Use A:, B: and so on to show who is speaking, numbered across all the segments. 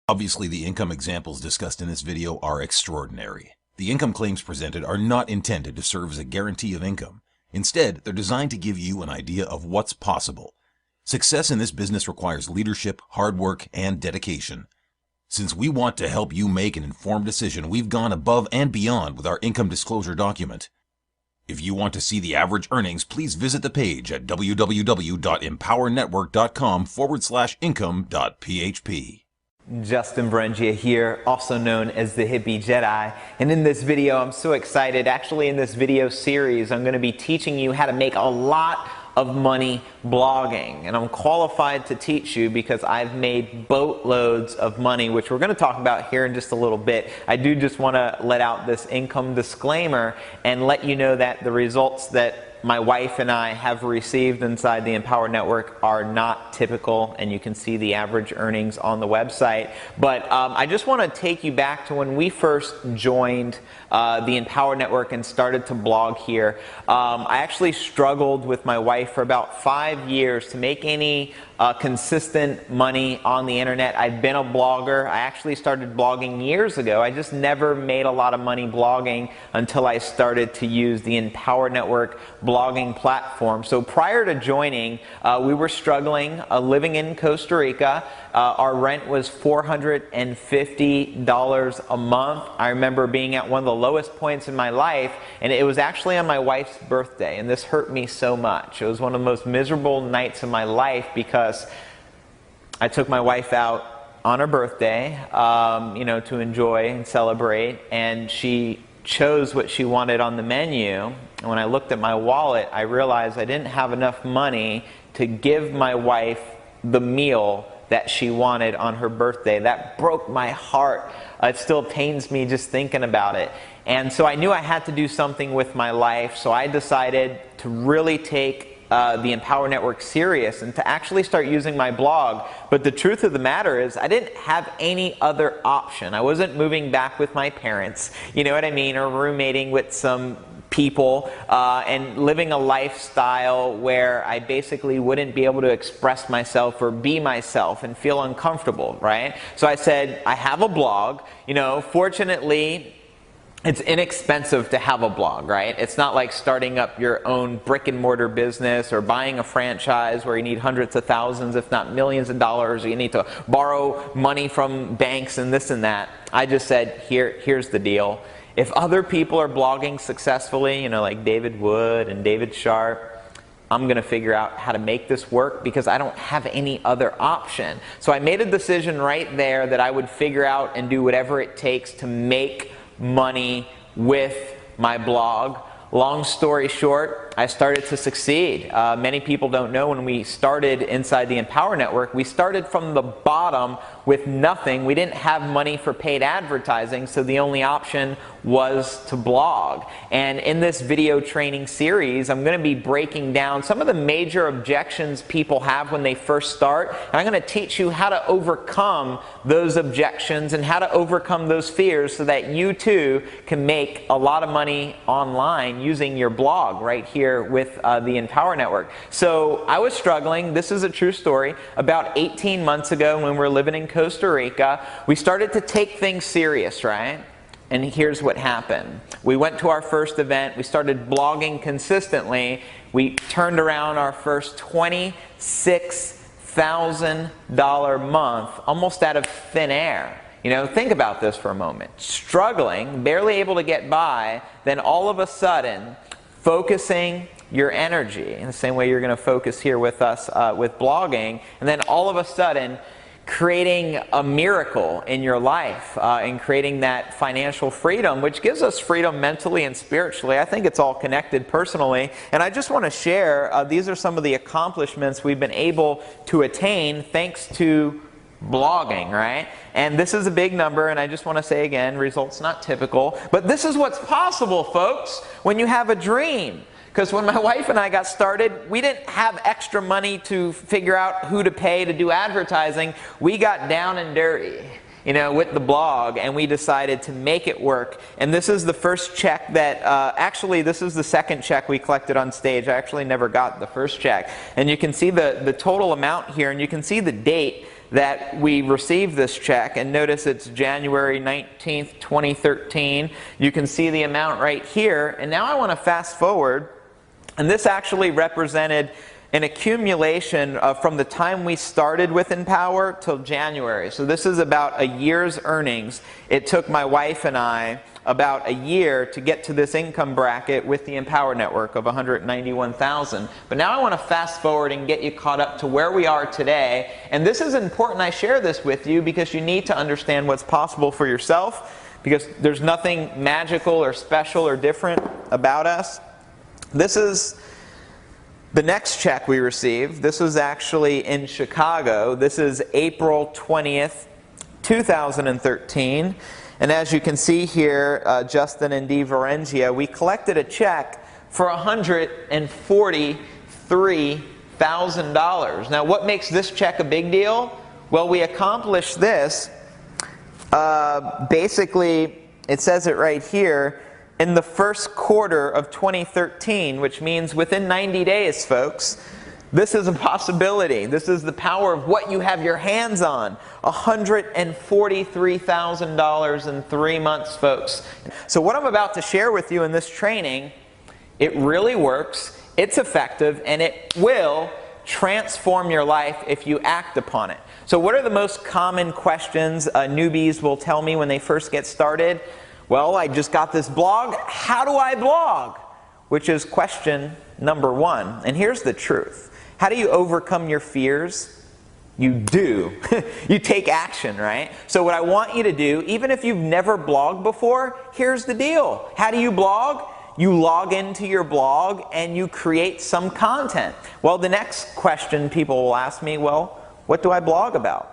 A: Obviously, the income examples discussed in this video are extraordinary. The income claims presented are not intended to serve as a guarantee of income. Instead, they're designed to give you an idea of what's possible. Success in this business requires leadership, hard work, and dedication. Since we want to help you make an informed decision, we've gone above and beyond with our income disclosure document. If you want to see the average earnings, please visit the page at www.empowernetwork.com/income.php.
B: Justin Brangia here, also known as the Hippie Jedi, and in this video I'm so excited. Actually, in this video series I'm going to be teaching you how to make a lot of money blogging, and I'm qualified to teach you because I've made boatloads of money, which we're going to talk about here in just a little bit. I do just want to let out this income disclaimer and let you know that the results that my wife and I have received inside the Empower Network are not typical, and you can see the average earnings on the website. But I just want to take you back to when we first joined the Empower Network and started to blog here. I actually struggled with my wife for about 5 years to make any consistent money on the internet. I've been a blogger. I actually started blogging years ago. I just never made a lot of money blogging until I started to use the Empower Network blogging platform. So prior to joining, we were struggling, living in Costa Rica. Our rent was $450 a month. I remember being at one of the lowest points in my life, and it was actually on my wife's birthday, and this hurt me so much. It was one of the most miserable nights of my life because I took my wife out on her birthday, to enjoy and celebrate, and she chose what she wanted on the menu. And when I looked at my wallet, I realized I didn't have enough money to give my wife the meal that she wanted on her birthday. That broke my heart. It still pains me just thinking about it. And so I knew I had to do something with my life, so I decided to really take the Empower Network serious and to actually start using my blog. But the truth of the matter is I didn't have any other option. I wasn't moving back with my parents, you know what I mean, or roommating with some people and living a lifestyle where I basically wouldn't be able to express myself or be myself and feel uncomfortable, right? So I said, I have a blog. Fortunately, it's inexpensive to have a blog, right? It's not like starting up your own brick and mortar business or buying a franchise where you need hundreds of thousands, if not millions of dollars, or you need to borrow money from banks and this and that. I just said, here's the deal. If other people are blogging successfully, like David Wood and David Sharp, I'm going to figure out how to make this work because I don't have any other option. So I made a decision right there that I would figure out and do whatever it takes to make money with my blog. Long story short, I started to succeed. Many people don't know when we started inside the Empower Network, we started from the bottom with nothing. We didn't have money for paid advertising, so the only option was to blog. And in this video training series, I'm going to be breaking down some of the major objections people have when they first start. And I'm going to teach you how to overcome those objections and how to overcome those fears so that you too can make a lot of money online using your blog right here with the Empower Network. So I was struggling. This is a true story. About 18 months ago when we were living in Costa Rica, we started to take things serious, right? And here's what happened. We went to our first event. We started blogging consistently. We turned around our first $26,000 month almost out of thin air. Think about this for a moment. Struggling, barely able to get by, then all of a sudden, focusing your energy in the same way you're going to focus here with us with blogging, and then all of a sudden, creating a miracle in your life and creating that financial freedom, which gives us freedom mentally and spiritually. I think it's all connected personally. And I just want to share, these are some of the accomplishments we've been able to attain thanks to blogging, right? And this is a big number, and I just want to say again, results not typical. But this is what's possible, folks, when you have a dream. Because when my wife and I got started, we didn't have extra money to figure out who to pay to do advertising. We got down and dirty, with the blog, and we decided to make it work. And this is the first check that, actually this is the second check we collected on stage. I actually never got the first check. And you can see the total amount here, and you can see the date. that we received this check, and notice it's January 19th, 2013. You can see the amount right here, and now I want to fast forward, and this actually represented an accumulation from the time we started with Empower till January. So this is about a year's earnings. It took my wife and I about a year to get to this income bracket with the Empower Network of $191,000. But now I want to fast forward and get you caught up to where we are today. And this is important I share this with you because you need to understand what's possible for yourself, because there's nothing magical or special or different about us. This is the next check we received. This was actually in Chicago. This is April 20th, 2013. And as you can see here, Justin and Dee Varengia, we collected a check for $143,000. Now, what makes this check a big deal? Well, we accomplished this. Basically, it says it right here, in the first quarter of 2013, which means within 90 days, folks. This is a possibility. This is the power of what you have your hands on. $143,000 in 3 months, folks. So what I'm about to share with you in this training, it really works, it's effective, and it will transform your life if you act upon it. So what are the most common questions newbies will tell me when they first get started? Well, I just got this blog. How do I blog? Which is question number one. And here's the truth. How do you overcome your fears? You do. You take action, right? So what I want you to do, even if you've never blogged before, here's the deal. How do you blog? You log into your blog and you create some content. Well, the next question people will ask me, well, what do I blog about?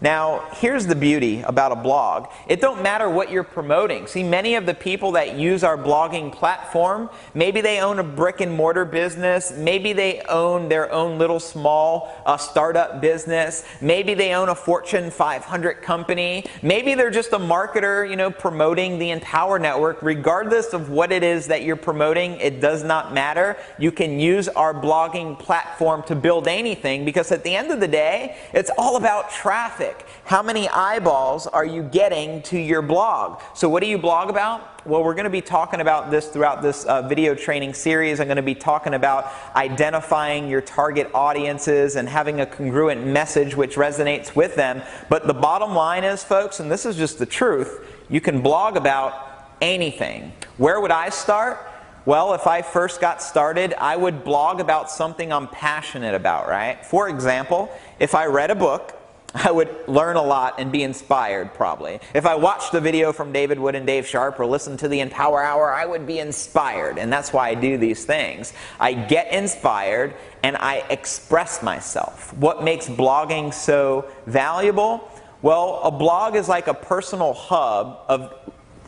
B: Now, here's the beauty about a blog. It don't matter what you're promoting. See, many of the people that use our blogging platform, maybe they own a brick and mortar business, maybe they own their own little small startup business, maybe they own a Fortune 500 company, maybe they're just a marketer, you know, promoting the Empower Network. Regardless of what it is that you're promoting, it does not matter. You can use our blogging platform to build anything, because at the end of the day, it's all about traffic. How many eyeballs are you getting to your blog? So what do you blog about? Well, we're going to be talking about this throughout this video training series. I'm going to be talking about identifying your target audiences and having a congruent message which resonates with them. But the bottom line is, folks, and this is just the truth, you can blog about anything. Where would I start? Well, if I first got started, I would blog about something I'm passionate about, right? For example, if I read a book, I would learn a lot and be inspired, probably. If I watched a video from David Wood and Dave Sharp or listened to the Empower Hour, I would be inspired. And that's why I do these things. I get inspired and I express myself. What makes blogging so valuable? Well, a blog is like a personal hub of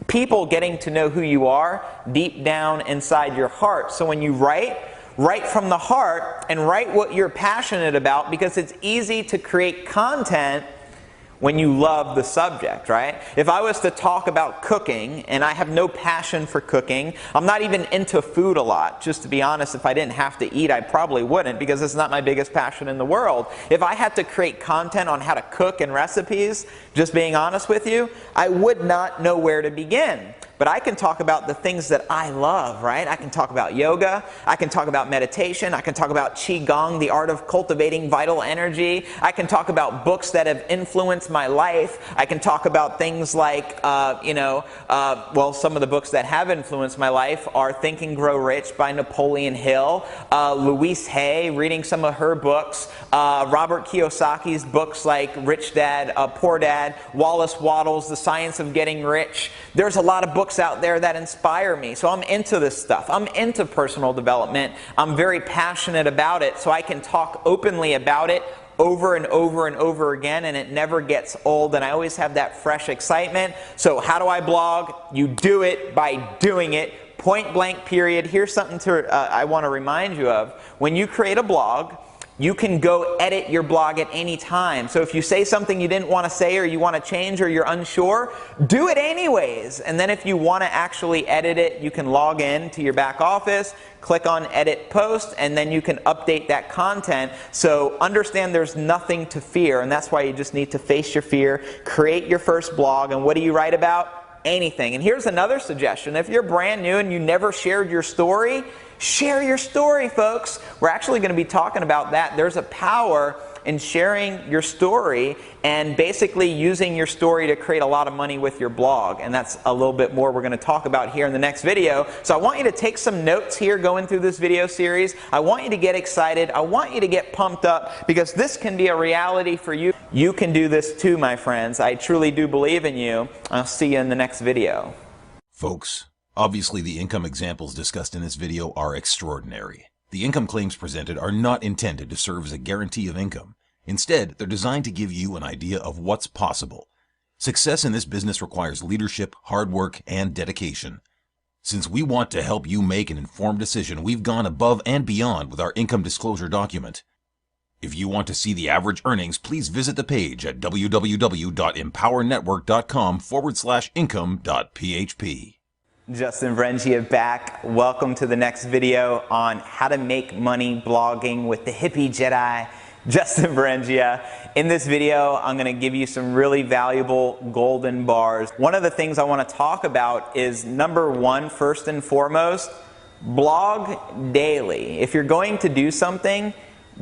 B: people getting to know who you are deep down inside your heart. So when you write from the heart and write what you're passionate about, because it's easy to create content when you love the subject, right? If I was to talk about cooking and I have no passion for cooking, I'm not even into food a lot. Just to be honest, if I didn't have to eat, I probably wouldn't, because it's not my biggest passion in the world. If I had to create content on how to cook and recipes, just being honest with you, I would not know where to begin. But I can talk about the things that I love, right? I can talk about yoga, I can talk about meditation, I can talk about Qigong, the art of cultivating vital energy. I can talk about books that have influenced my life. I can talk about things like, well, some of the books that have influenced my life are Think and Grow Rich by Napoleon Hill, Louise Hay, reading some of her books, Robert Kiyosaki's books like Rich Dad, Poor Dad, Wallace Wattles, The Science of Getting Rich. There's a lot of books out there that inspire me. So I'm into this stuff. I'm into personal development. I'm very passionate about it, so I can talk openly about it over and over and over again, and it never gets old, and I always have that fresh excitement. So how do I blog? You do it by doing it. Point blank period. Here's something I want to remind you of. When you create a blog, you can go edit your blog at any time. So if you say something you didn't want to say, or you want to change, or you're unsure, do it anyways. And then if you want to actually edit it, you can log in to your back office, click on edit post, and then you can update that content. So understand there's nothing to fear, and that's why you just need to face your fear, create your first blog. And what do you write about? Anything. And here's another suggestion. If you're brand new and you never shared your story, share your story, folks. We're actually going to be talking about that. There's a power in sharing your story and basically using your story to create a lot of money with your blog. And that's a little bit more we're going to talk about here in the next video. So I want you to take some notes here going through this video series. I want you to get excited. I want you to get pumped up, because this can be a reality for you. You can do this too, my friends. I truly do believe in you. I'll see you in the next video.
A: Folks, obviously the income examples discussed in this video are extraordinary. The income claims presented are not intended to serve as a guarantee of income. Instead, they're designed to give you an idea of what's possible. Success in this business requires leadership, hard work, and dedication. Since we want to help you make an informed decision, we've gone above and beyond with our income disclosure document. If you want to see the average earnings, please visit the page at www.empowernetwork.com/income.php.
B: Justin Varengia back. Welcome to the next video on how to make money blogging with the hippie Jedi, Justin Varengia. In this video, I'm going to give you some really valuable golden bars. One of the things I want to talk about is number one, first and foremost, blog daily. If you're going to do something,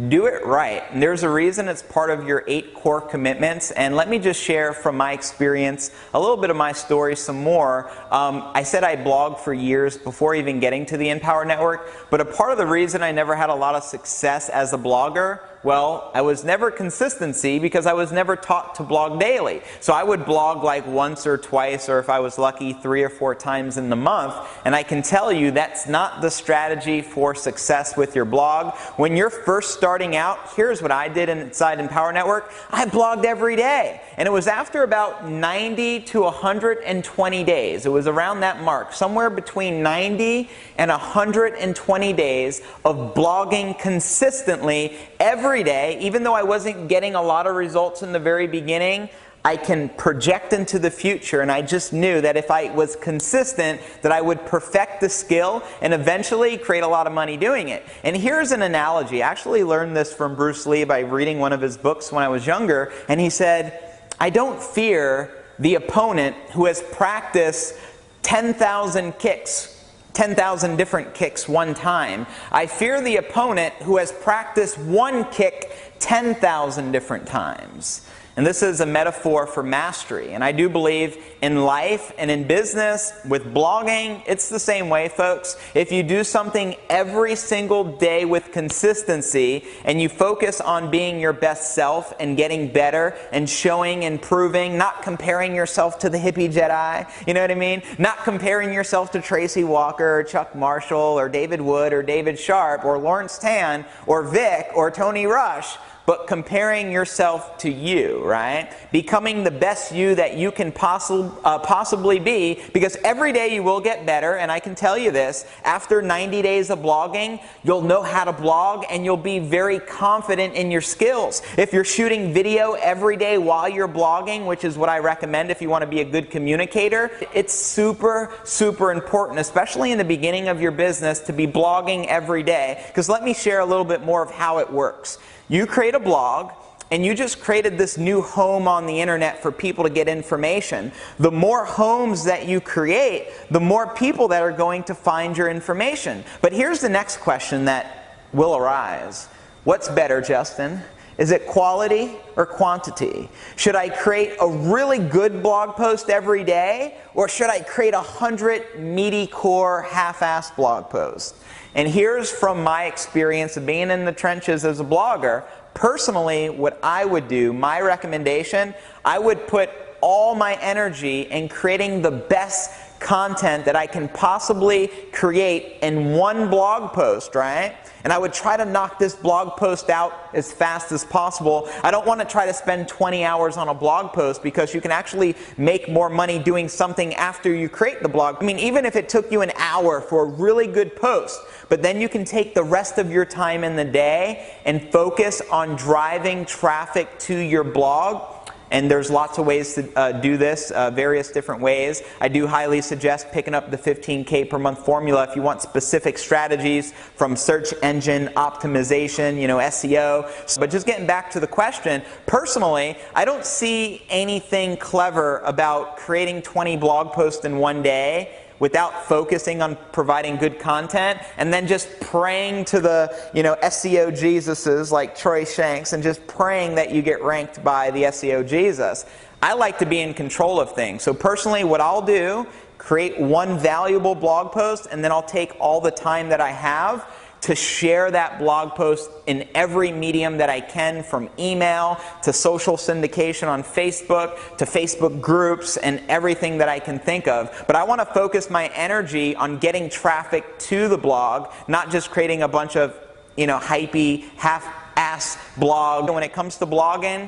B: do it right. And there's a reason it's part of your 8 core commitments. And let me just share from my experience a little bit of my story some more. I said I blogged for years before even getting to the Empower Network, but a part of the reason I never had a lot of success as a blogger, well, I was never consistency, because I was never taught to blog daily. So I would blog like once or twice, or if I was lucky, 3 or 4 times in the month. And I can tell you that's not the strategy for success with your blog. When you're first starting out, here's what I did inside Empower Network. I blogged every day. And it was after about 90 to 120 days. It was around that mark, somewhere between 90 and 120 days of blogging consistently every day. Even though I wasn't getting a lot of results in the very beginning, I can project into the future, and I just knew that if I was consistent, that I would perfect the skill and eventually create a lot of money doing it. And here's an analogy. I actually learned this from Bruce Lee by reading one of his books when I was younger, and he said, I don't fear the opponent who has practiced 10,000 kicks, 10,000 different kicks one time. I fear the opponent who has practiced one kick 10,000 different times. And this is a metaphor for mastery. And I do believe in life and in business, with blogging, it's the same way, folks. If you do something every single day with consistency, and you focus on being your best self and getting better and showing and proving, not comparing yourself to the hippie Jedi, you know what I mean? Not comparing yourself to Tracy Walker or Chuck Marshall or David Wood or David Sharp or Lawrence Tan or Vic or Tony Rush, but comparing yourself to you, right? Becoming the best you that you can possibly be, because every day you will get better. And I can tell you this, after 90 days of blogging, you'll know how to blog and you'll be very confident in your skills. If you're shooting video every day while you're blogging, which is what I recommend if you want to be a good communicator, it's super, super important, especially in the beginning of your business, to be blogging every day. Because let me share a little bit more of how it works. You create a blog, and you just created this new home on the internet for people to get information. The more homes that you create, the more people that are going to find your information. But here's the next question that will arise. What's better, Justin? Is it quality or quantity? Should I create a really good blog post every day, or should I create 100 meaty core half-assed blog posts? And here's from my experience of being in the trenches as a blogger. Personally, what I would do, my recommendation, I would put all my energy in creating the best content that I can possibly create in one blog post, right? And I would try to knock this blog post out as fast as possible. I don't want to try to spend 20 hours on a blog post, because you can actually make more money doing something after you create the blog. I mean, even if it took you an hour for a really good post, but then you can take the rest of your time in the day and focus on driving traffic to your blog. And there's lots of ways to do this, various different ways. I do highly suggest picking up the 15K per month formula if you want specific strategies from search engine optimization, SEO. But just getting back to the question, personally, I don't see anything clever about creating 20 blog posts in one day without focusing on providing good content, and then just praying to the SEO Jesuses like Troy Shanks, and just praying that you get ranked by the SEO Jesus. I like to be in control of things. So personally, what I'll do, create one valuable blog post, and then I'll take all the time that I have to share that blog post in every medium that I can, from email to social syndication on Facebook to Facebook groups and everything that I can think of. But I want to focus my energy on getting traffic to the blog, not just creating a bunch of hypey, half-ass blog. When it comes to blogging,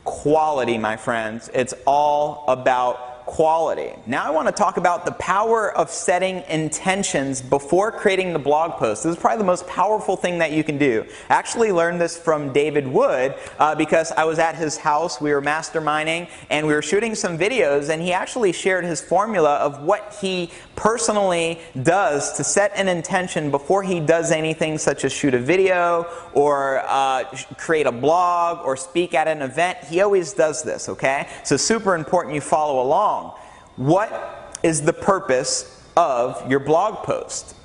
B: quality, my friends. It's all about quality. Now I want to talk about the power of setting intentions before creating the blog post. This is probably the most powerful thing that you can do. I actually learned this from David Wood because I was at his house, we were masterminding, and we were shooting some videos, and he actually shared his formula of what he personally does to set an intention before he does anything, such as shoot a video or create a blog or speak at an event. He always does this, okay? So super important you follow along. What is the purpose of your blog post?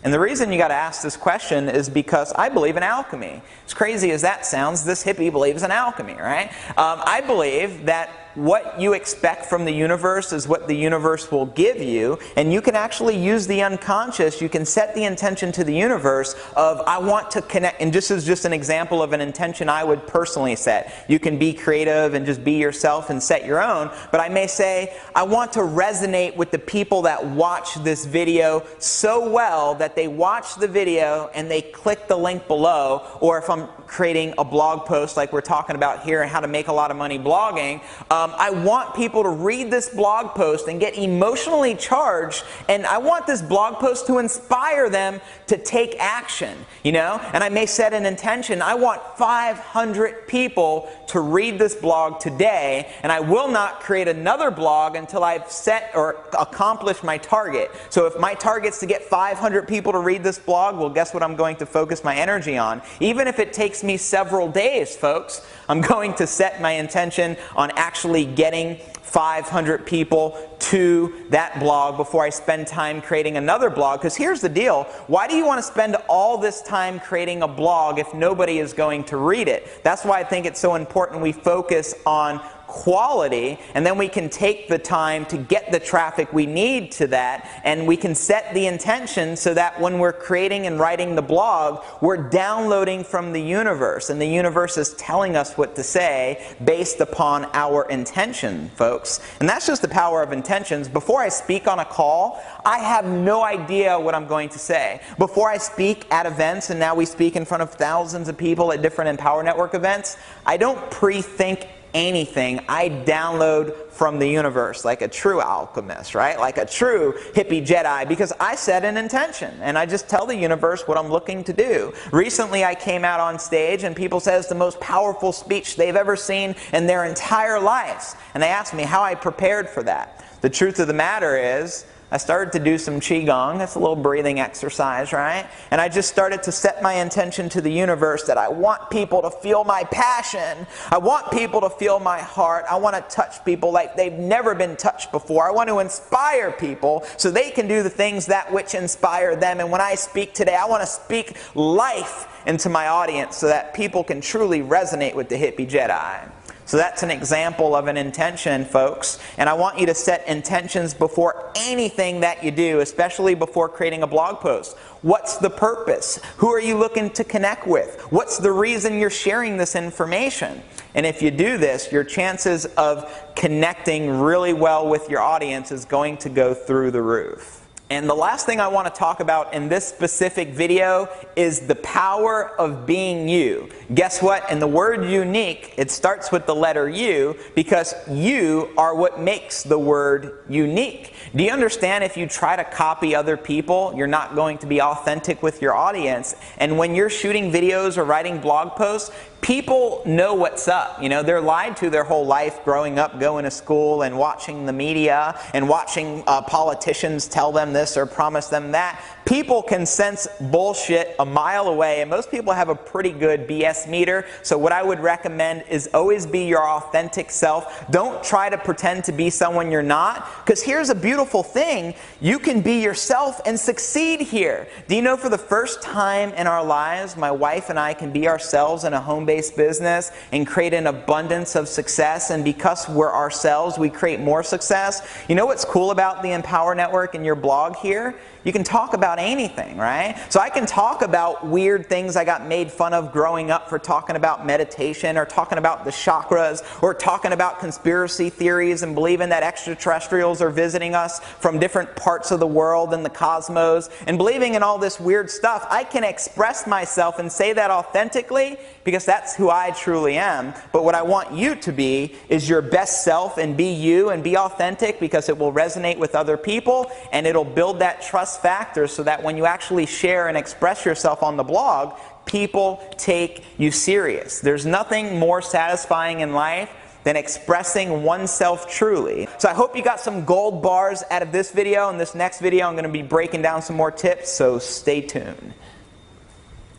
B: And the reason you got to ask this question is because I believe in alchemy. As crazy as that sounds, this hippie believes in alchemy, right? I believe that what you expect from the universe is what the universe will give you, and you can actually use the unconscious. You can set the intention to the universe of, I want to connect, and this is just an example of an intention I would personally set. You can be creative and just be yourself and set your own, but I may say, I want to resonate with the people that watch this video so well that they watch the video and they click the link below. Or if I'm creating a blog post like we're talking about here, and how to make a lot of money blogging, I want people to read this blog post and get emotionally charged, and I want this blog post to inspire them to take action, And I may set an intention, I want 500 people to read this blog today, and I will not create another blog until I've set or accomplished my target. So if my target's to get 500 people to read this blog, well, guess what I'm going to focus my energy on? Even if it takes me several days, folks, I'm going to set my intention on actually getting 500 people to that blog before I spend time creating another blog. Because here's the deal. Why do you want to spend all this time creating a blog if nobody is going to read it? That's why I think it's so important we focus on quality, and then we can take the time to get the traffic we need to that, and we can set the intention so that when we're creating and writing the blog, we're downloading from the universe, and the universe is telling us what to say based upon our intention, folks. And that's just the power of intentions. Before I speak on a call, I have no idea what I'm going to say. Before I speak at events, and now we speak in front of thousands of people at different Empower Network events, I don't pre-think anything. I download from the universe like a true alchemist, right? Like a true hippie Jedi, because I set an intention and I just tell the universe what I'm looking to do. Recently I came out on stage and people said it's the most powerful speech they've ever seen in their entire lives. And they asked me how I prepared for that. The truth of the matter is, I started to do some Qigong. That's a little breathing exercise, right? And I just started to set my intention to the universe that I want people to feel my passion. I want people to feel my heart. I want to touch people like they've never been touched before. I want to inspire people so they can do the things that which inspire them. And when I speak today, I want to speak life into my audience so that people can truly resonate with the hippie Jedi. So that's an example of an intention, folks. And I want you to set intentions before anything that you do, especially before creating a blog post. What's the purpose? Who are you looking to connect with? What's the reason you're sharing this information? And if you do this, your chances of connecting really well with your audience is going to go through the roof. And the last thing I want to talk about in this specific video is the power of being you. Guess what? In the word unique, it starts with the letter U because you are what makes the word unique. Do you understand if you try to copy other people, you're not going to be authentic with your audience? And when you're shooting videos or writing blog posts, people know what's up. You know, they're lied to their whole life growing up, going to school and watching the media and watching politicians tell them this or promise them that. People can sense bullshit a mile away, and most people have a pretty good BS meter. So what I would recommend is always be your authentic self. Don't try to pretend to be someone you're not, because here's a beautiful thing. You can be yourself and succeed here. Do you know, for the first time in our lives, my wife and I can be ourselves in a home-based business and create an abundance of success, and because we're ourselves, we create more success. You know what's cool about the Empower Network and your blog here? You can talk about anything, right? So I can talk about weird things I got made fun of growing up for talking about meditation, or talking about the chakras, or talking about conspiracy theories and believing that extraterrestrials are visiting us from different parts of the world and the cosmos, and believing in all this weird stuff. I can express myself and say that authentically because that's who I truly am. But what I want you to be is your best self, and be you and be authentic, because it will resonate with other people and it'll build that trust factor so that when you actually share and express yourself on the blog, people take you serious. There's nothing more satisfying in life than expressing oneself truly. So I hope you got some gold bars out of this video. In this next video, I'm going to be breaking down some more tips, so stay tuned.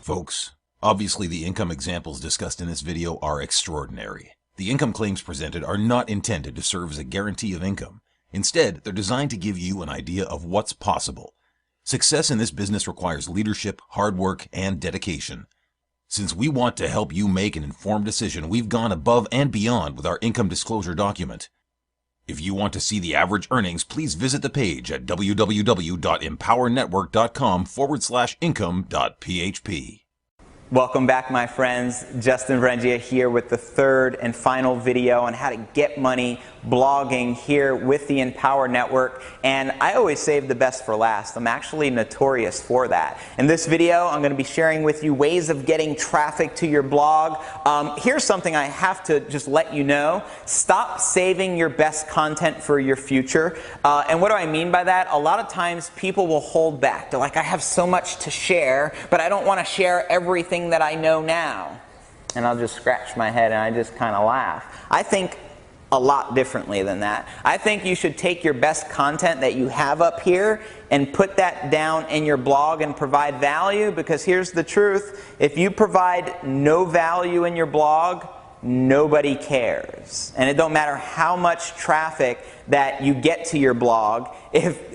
A: Folks, obviously the income examples discussed in this video are extraordinary. The income claims presented are not intended to serve as a guarantee of income. Instead, they're designed to give you an idea of what's possible. Success in this business requires leadership, hard work, and dedication. Since we want to help you make an informed decision, we've gone above and beyond with our income disclosure document. If you want to see the average earnings, please visit the page at www.empowernetwork.com/income.php.
B: Welcome back, my friends. Justin Vrengia here with the third and final video on how to get money blogging here with the Empower Network. And I always save the best for last. I'm actually notorious for that. In this video, I'm going to be sharing with you ways of getting traffic to your blog. Here's something I have to just let you know. Stop saving your best content for your future. And what do I mean by that? A lot of times people will hold back. They're like, I have so much to share, but I don't want to share everything that I know now. And I'll just scratch my head and I just kind of laugh. I think a lot differently than that. I think you should take your best content that you have up here and put that down in your blog and provide value, because here's the truth. If you provide no value in your blog, nobody cares. And it don't matter how much traffic that you get to your blog, if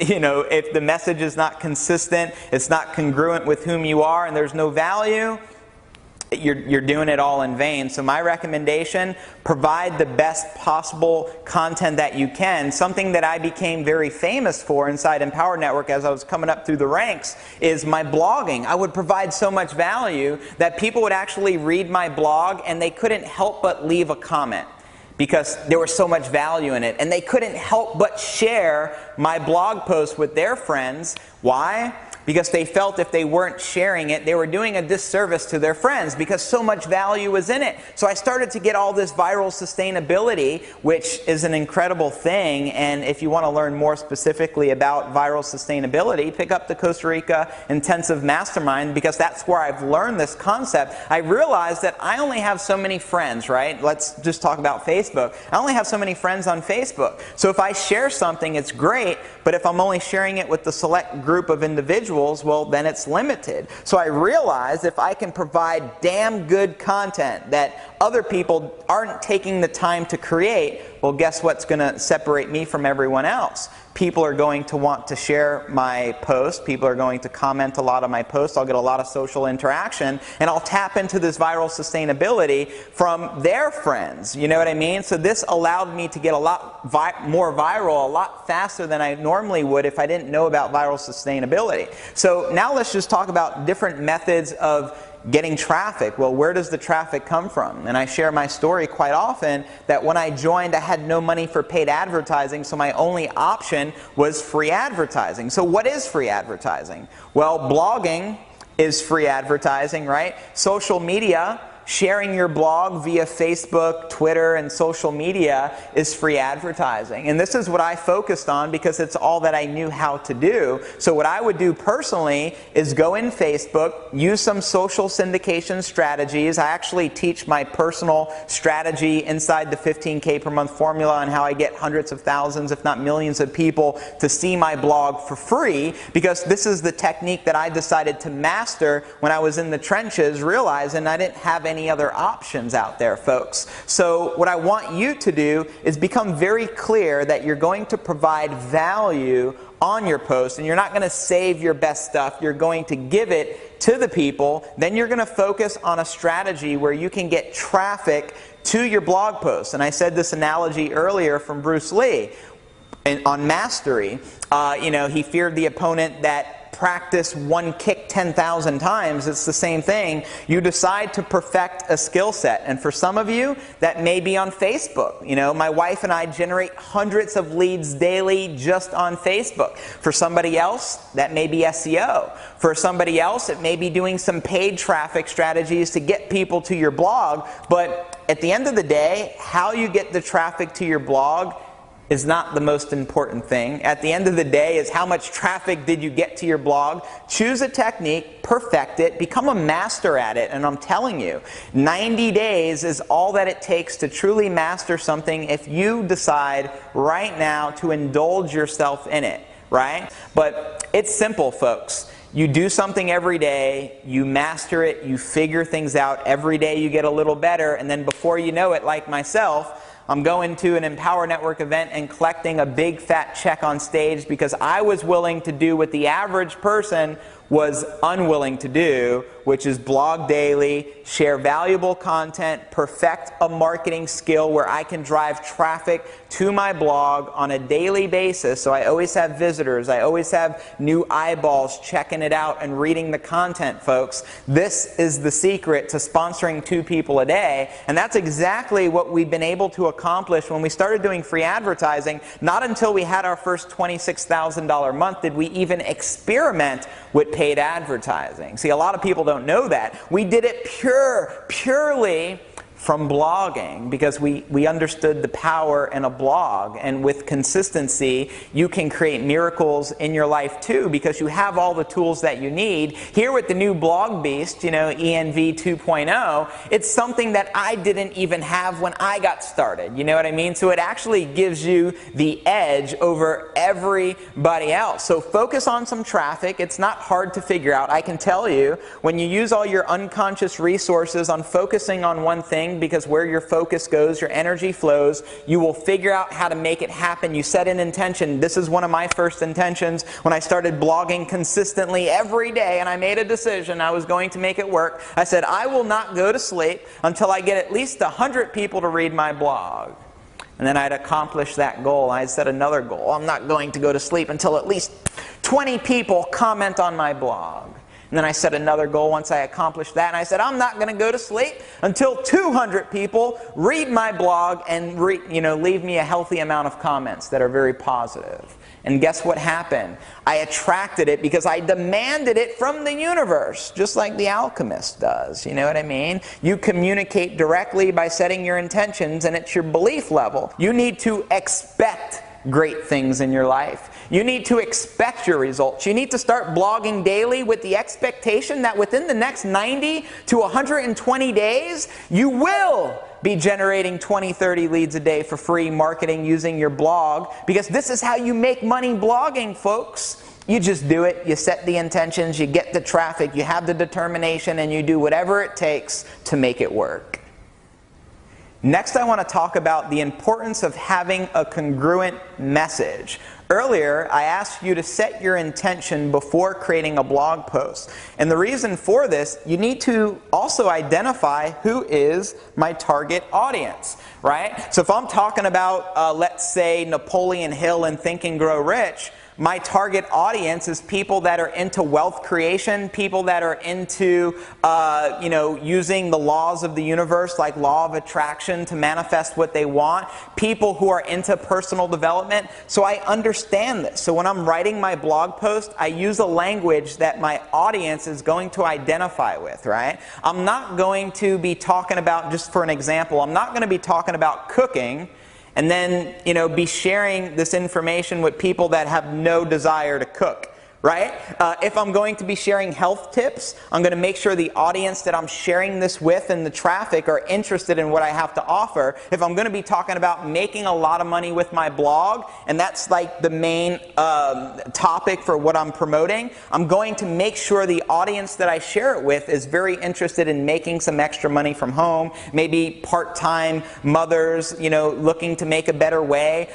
B: the message is not consistent, it's not congruent with whom you are, and there's no value, you're doing it all in vain. So my recommendation, provide the best possible content that you can. Something that I became very famous for inside Empower Network as I was coming up through the ranks is my blogging. I would provide so much value that people would actually read my blog and they couldn't help but leave a comment, because there was so much value in it. And they couldn't help but share my blog post with their friends. Why? Because they felt if they weren't sharing it, they were doing a disservice to their friends, because so much value was in it. So I started to get all this viral sustainability, which is an incredible thing. And if you want to learn more specifically about viral sustainability, pick up the Costa Rica Intensive Mastermind, because that's where I've learned this concept. I realized that I only have so many friends, right? Let's just talk about Facebook. I only have so many friends on Facebook. So if I share something, it's great, but if I'm only sharing it with the select group of individuals, well, then it's limited. So I realized if I can provide damn good content that other people aren't taking the time to create, well, guess what's going to separate me from everyone else? People are going to want to share my post. People are going to comment a lot on my posts. I'll get a lot of social interaction, and I'll tap into this viral sustainability from their friends. You know what I mean? So this allowed me to get a lot more viral, a lot faster than I normally would if I didn't know about viral sustainability. So now let's just talk about different methods of getting traffic. Well, where does the traffic come from? And I share my story quite often that when I joined, I had no money for paid advertising, so my only option was free advertising. So what is free advertising? Well, blogging is free advertising, right? Social media, sharing your blog via Facebook, Twitter, and social media is free advertising. And this is what I focused on because it's all that I knew how to do. So what I would do personally is go in Facebook, use some social syndication strategies. I actually teach my personal strategy inside the 15K per month formula on how I get hundreds of thousands, if not millions of people to see my blog for free, because this is the technique that I decided to master when I was in the trenches, realizing I didn't have any other options out there, folks. So what I want you to do is become very clear that you're going to provide value on your post, and you're not going to save your best stuff. You're going to give it to the people. Then you're going to focus on a strategy where you can get traffic to your blog post. And I said this analogy earlier from Bruce Lee on mastery. He feared the opponent that practice one kick 10,000 times. It's the same thing. You decide to perfect a skill set. And for some of you, that may be on Facebook. My wife and I generate hundreds of leads daily just on Facebook. For somebody else, that may be SEO. For somebody else, it may be doing some paid traffic strategies to get people to your blog. But at the end of the day, how you get the traffic to your blog is not the most important thing. At the end of the day is how much traffic did you get to your blog. Choose a technique, perfect it, become a master at it, and I'm telling you, 90 days is all that it takes to truly master something if you decide right now to indulge yourself in it, right? But it's simple, folks. You do something every day, you master it, you figure things out. Every day you get a little better, and then before you know it, like myself, I'm going to an Empower Network event and collecting a big fat check on stage because I was willing to do what the average person was unwilling to do, which is blog daily, share valuable content, perfect a marketing skill where I can drive traffic to my blog on a daily basis. So I always have visitors, I always have new eyeballs checking it out and reading the content, folks. This is the secret to sponsoring 2 people a day, and that's exactly what we've been able to accomplish when we started doing free advertising. Not until we had our first $26,000 month did we even experiment with paid advertising. See, a lot of people don't know that. We did it purely from blogging because we understood the power in a blog, and with consistency you can create miracles in your life too because you have all the tools that you need. Here with the new blog beast, ENV 2.0, it's something that I didn't even have when I got started, you know what I mean? So it actually gives you the edge over everybody else. So focus on some traffic. It's not hard to figure out. I can tell you, when you use all your unconscious resources on focusing on one thing, because where your focus goes, your energy flows, you will figure out how to make it happen. You set an intention. This is one of my first intentions when I started blogging consistently every day, and I made a decision I was going to make it work. I said, I will not go to sleep until I get at least 100 people to read my blog. And then I'd accomplish that goal. I'd set another goal. I'm not going to go to sleep until at least 20 people comment on my blog. And then I set another goal once I accomplished that, and I said, I'm not going to go to sleep until 200 people read my blog and leave me a healthy amount of comments that are very positive. And guess what happened? I attracted it because I demanded it from the universe, just like the alchemist does. You know what I mean? You communicate directly by setting your intentions, and it's your belief level. You need to expect great things in your life. You need to expect your results. You need to start blogging daily with the expectation that within the next 90 to 120 days, you will be generating 20, 30 leads a day for free marketing using your blog, because this is how you make money blogging, folks. You just do it, you set the intentions, you get the traffic, you have the determination, and you do whatever it takes to make it work.
C: Next, I want to talk about the importance of having a congruent message. Earlier, I asked you to set your intention before creating a blog post. And the reason for this, you need to also identify who is my target audience, right? So if I'm talking about, let's say, Napoleon Hill and Think and Grow Rich, my target audience is people that are into wealth creation, people that are into using the laws of the universe like law of attraction to manifest what they want, people who are into personal development. So I understand this. So when I'm writing my blog post, I use a language that my audience is going to identify with, right? I'm not going to be talking about, just for an example, I'm not going to be talking about cooking and then, be sharing this information with people that have no desire to cook, right? If I'm going to be sharing health tips, I'm going to make sure the audience that I'm sharing this with and the traffic are interested in what I have to offer. If I'm going to be talking about making a lot of money with my blog, and that's like the main topic for what I'm promoting, I'm going to make sure the audience that I share it with is very interested in making some extra money from home, maybe part-time mothers, looking to make a better way.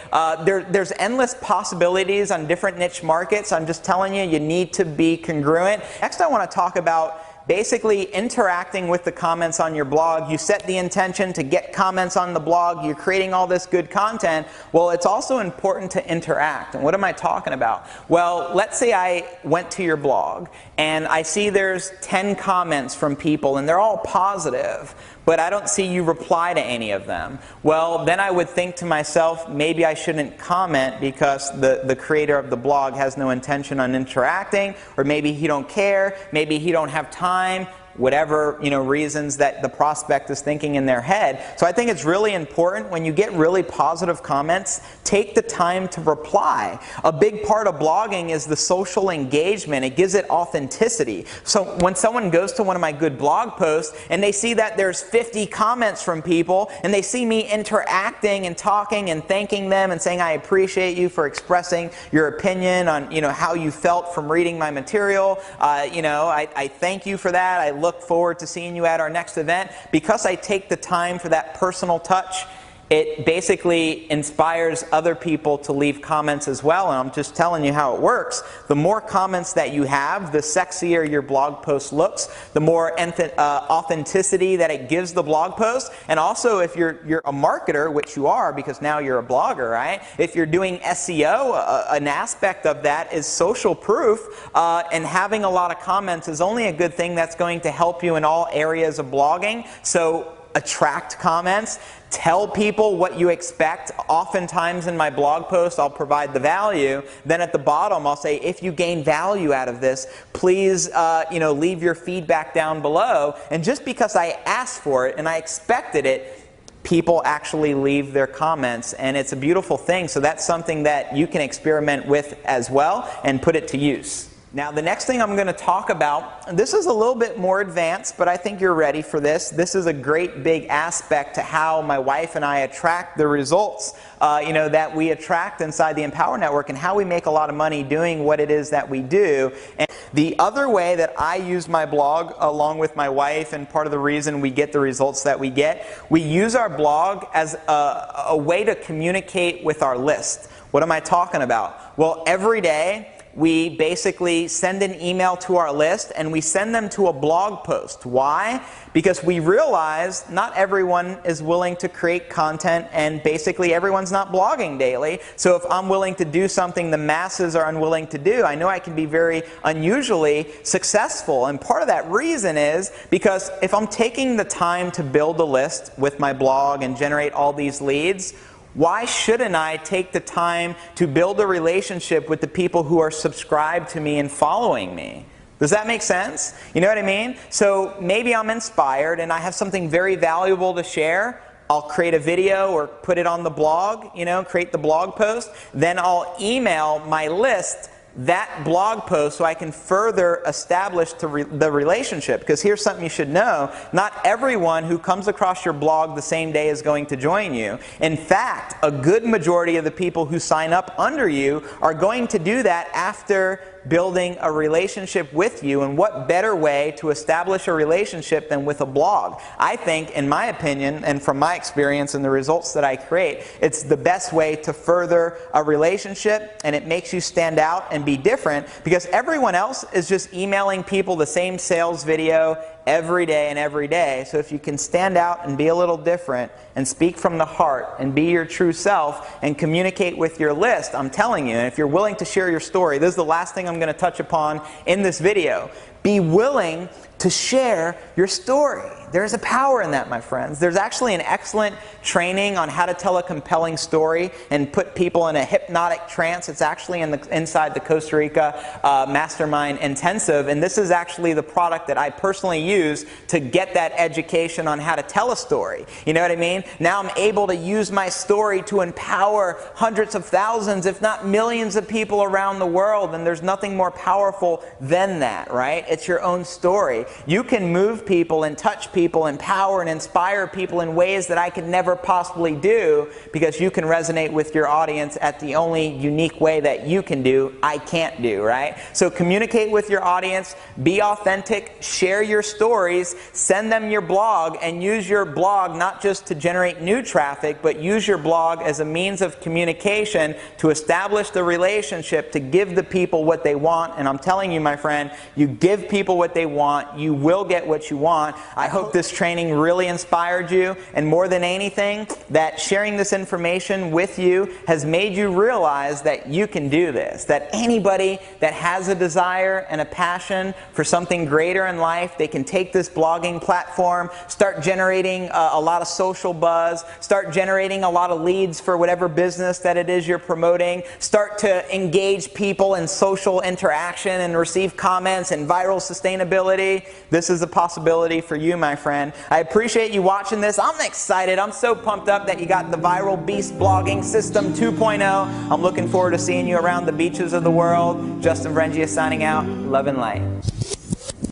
C: There's endless possibilities on different niche markets. I'm just telling you need to be congruent. Next, I want to talk about basically interacting with the comments on your blog. You set the intention to get comments on the blog. You're creating all this good content. Well, it's also important to interact. And what am I talking about? Well, let's say I went to your blog and I see there's 10 comments from people and they're all positive, but I don't see you reply to any of them. Well, then I would think to myself, maybe I shouldn't comment because the creator of the blog has no intention on interacting, or maybe he don't care, maybe he don't have time, whatever reasons that the prospect is thinking in their head. So I think it's really important when you get really positive comments, take the time to reply. A big part of blogging is the social engagement. It gives it authenticity. So when someone goes to one of my good blog posts and they see that there's 50 comments from people and they see me interacting and talking and thanking them and saying I appreciate you for expressing your opinion on how you felt from reading my material, I thank you for that. I look forward to seeing you at our next event. Because I take the time for that personal touch, it basically inspires other people to leave comments as well. And I'm just telling you how it works. The more comments that you have, the sexier your blog post looks, the more authenticity that it gives the blog post. And also, if you're a marketer, which you are because now you're a blogger, right? If you're doing SEO, an aspect of that is social proof, and having a lot of comments is only a good thing. That's going to help you in all areas of blogging. So attract comments. Tell people what you expect. Oftentimes in my blog post, I'll provide the value. Then at the bottom, I'll say, if you gain value out of this, please leave your feedback down below. And just because I asked for it and I expected it, people actually leave their comments, and it's a beautiful thing. So that's something that you can experiment with as well and put it to use. Now, the next thing I'm going to talk about, this is a little bit more advanced, but I think you're ready for this. This is a great big aspect to how my wife and I attract the results that we attract inside the Empower Network, and how we make a lot of money doing what it is that we do. And the other way that I use my blog along with my wife, and part of the reason we get the results that we get, we use our blog as a way to communicate with our list. What am I talking about? Well, every day, we basically send an email to our list and we send them to a blog post. Why? Because we realize not everyone is willing to create content, and basically everyone's not blogging daily. So if I'm willing to do something the masses are unwilling to do, I know I can be very unusually successful. And part of that reason is because if I'm taking the time to build a list with my blog and generate all these leads, why shouldn't I take the time to build a relationship with the people who are subscribed to me and following me? Does that make sense? You know what I mean? So maybe I'm inspired and I have something very valuable to share. I'll create a video or put it on the blog, create the blog post. Then I'll email my list that blog post so I can further establish the relationship. Because here's something you should know. Not everyone who comes across your blog the same day is going to join you. In fact, a good majority of the people who sign up under you are going to do that after building a relationship with you, and what better way to establish a relationship than with a blog? I think, in my opinion, and from my experience and the results that I create, it's the best way to further a relationship, and it makes you stand out and be different, because everyone else is just emailing people the same sales video every day and every day. So if you can stand out and be a little different and speak from the heart and be your true self and communicate with your list, I'm telling you, and if you're willing to share your story, this is the last thing I'm going to touch upon in this video. Be willing to share your story. There's a power in that, my friends. There's actually an excellent training on how to tell a compelling story and put people in a hypnotic trance. It's actually inside the Costa Rica Mastermind Intensive, and this is actually the product that I personally use to get that education on how to tell a story. You know what I mean? Now I'm able to use my story to empower hundreds of thousands, if not millions of people around the world, and there's nothing more powerful than that, right? It's your own story. You can move people and touch people, empower and inspire people in ways that I could never possibly do, because you can resonate with your audience at the only unique way that you can do, I can't do, right? So communicate with your audience, be authentic, share your stories, send them your blog, and use your blog not just to generate new traffic, but use your blog as a means of communication to establish the relationship, to give the people what they want. And I'm telling you, my friend, you give people what they want, you will get what you want. I hope this training really inspired you, and more than anything, that sharing this information with you has made you realize that you can do this, that anybody that has a desire and a passion for something greater in life, they can take this blogging platform, start generating a lot of social buzz, start generating a lot of leads for whatever business that it is you're promoting, start to engage people in social interaction and receive comments and viral sustainability. This is a possibility for you, my friend. I appreciate you watching this. I'm excited. I'm so pumped up that you got the Viral Beast Blogging System 2.0. I'm looking forward to seeing you around the beaches of the world. Justin Vrengia signing out. Love and light.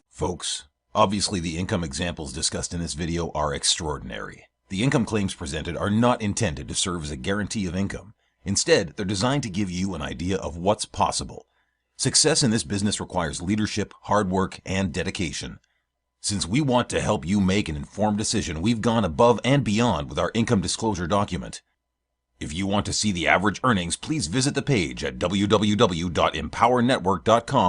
A: Folks, obviously the income examples discussed in this video are extraordinary. The income claims presented are not intended to serve as a guarantee of income. Instead, they're designed to give you an idea of what's possible. Success in this business requires leadership, hard work, and dedication. Since we want to help you make an informed decision, we've gone above and beyond with our income disclosure document. If you want to see the average earnings, please visit the page at www.empowernetwork.com.